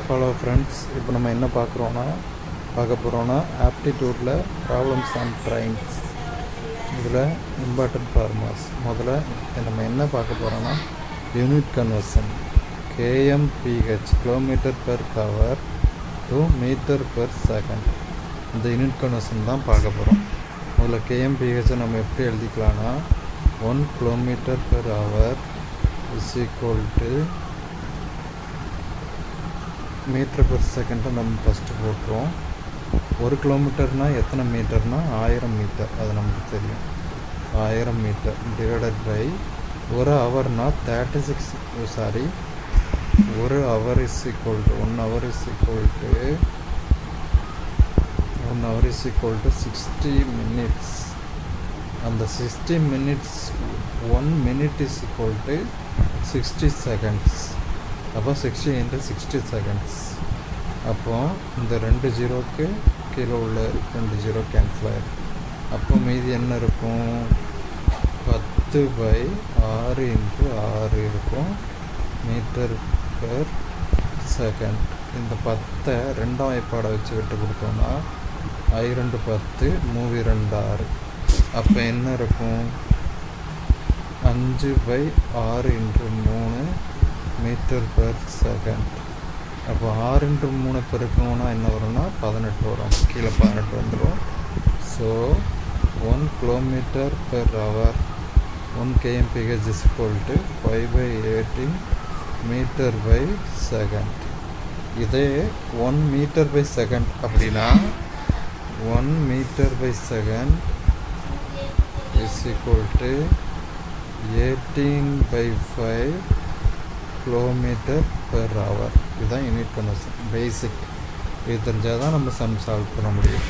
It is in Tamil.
ஹலோ ஃப்ரெண்ட்ஸ், இப்போ நம்ம என்ன பார்க்க போகிறோன்னா ஆப்டிடியூடில் ப்ராப்ளம்ஸ் அண்ட் ட்ரைன்ஸ். இதில் இம்பார்ட்டன்ட் ஃபார்முலாஸ். முதல்ல நம்ம என்ன பார்க்க போகிறோன்னா unit conversion. KMPH kilometre per hour to metre per second. இந்த யூனிட் கன்வர்ஷன் தான் பார்க்க போகிறோம். முதல்ல KMPHை நம்ம எப்படி எழுதிக்கலாம்னா 1 kilometre per hour is equal to metre per செகண்டை நம்ம ஃபஸ்ட்டு போட்டுருவோம். 1 கிலோமீட்டர்னால் எத்தனை மீட்டர்னால் 1000 மீட்டர். அது நமக்கு தெரியும். 1000 மீட்டர் டிவைடட் பை 1 ஹவர்னால் 1 hour is equal to 1 hour is equal to 60 minutes. அந்த 60 minutes 1 minute is equal to 60 seconds. அப்போ 60 into 60 செகண்ட்ஸ். அப்போது இந்த 2 ஜீரோக்கு கீழே உள்ள 2 ஜீரோ கேன்சல் ஆகிடும். அப்போ மீதி என்ன இருக்கும்? 10/6 into 6 இருக்கும் மீட்டர் பெர் செகண்ட். இந்த 10 ரெண்டாம் வாய்ப்பாடை வச்சு விட்டு கொடுத்தோம்னா 2 10 3 2 6. அப்போ என்ன இருக்கும்? 5/6 into 3 மீட்டர் பெர் செகண்ட். அப்போ 6 into 3 பெருக்கணும்னா என்ன வரும்னா 18 வரும். கீழே 18 வந்துடும். So 1 kilometre per hour 1 KMPH is equal to 5/18 metre by second. இதே 1 மீட்டர் பை செகண்ட் அப்படின்னா 1 metre by second is equal to 18/5 kilometre per hour. இதுதான் யூனிட் கன்வர்ஷன் பேசிக். இது தெரிஞ்சால் தான் நம்ம சம் சால்வ் பண்ண முடியும்.